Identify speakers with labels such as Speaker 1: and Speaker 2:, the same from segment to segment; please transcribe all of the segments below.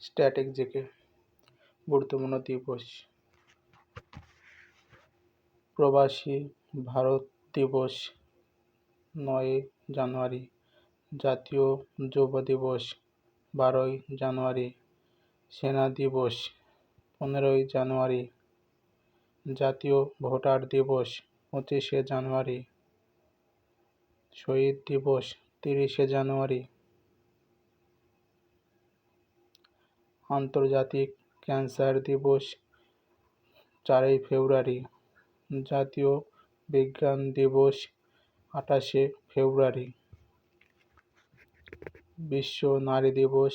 Speaker 1: Static GK গুরুত্বপূর্ণ দিবস: প্রবাসী ভারত দিবস ৯ জানুয়ারি, জাতীয় যুব দিবস ১২ জানুয়ারি, সেনা দিবস ১৫ জানুয়ারি, জাতীয় ভোটার দিবস ২৫ জানুয়ারি, শহীদ দিবস ৩০ জানুয়ারি, আন্তর্জাতিক ক্যান্সার দিবস ৪ ফেব্রুয়ারি, জাতীয় বিজ্ঞান দিবস ২৮ ফেব্রুয়ারি, বিশ্ব নারী দিবস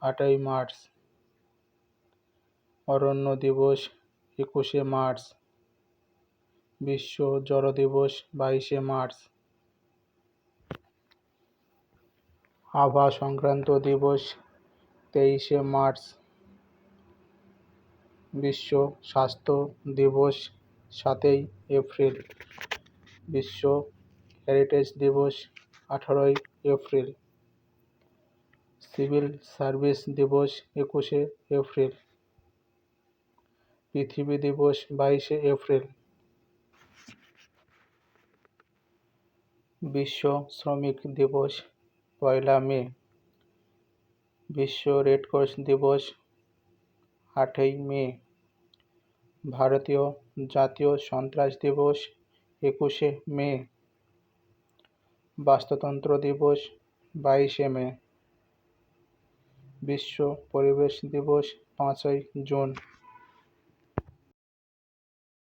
Speaker 1: ৮ মার্চ, অরণ্য দিবস ২১ মার্চ, বিশ্ব জল দিবস ২২ মার্চ, আভা সংক্রান্ত দিবস ২৩ মার্চ, বিশ্ব স্বাস্থ্য দিবস ৭ এপ্রিল, বিশ্ব হেরিটেজ দিবস ১৮ এপ্রিল, সিভিল সার্ভিস দিবস ২১ এপ্রিল, পৃথিবী দিবস ২২ এপ্রিল, বিশ্ব শ্রমিক দিবস ১ মে, বিশ্ব রেডক্রস দিবস ৮ মে, ভারতীয় জাতীয় সন্ত্রাস দিবস ২১ মে, বাস্তুতন্ত্র দিবস ২২ মে, বিশ্ব পরিবেশ দিবস ৫ জুন।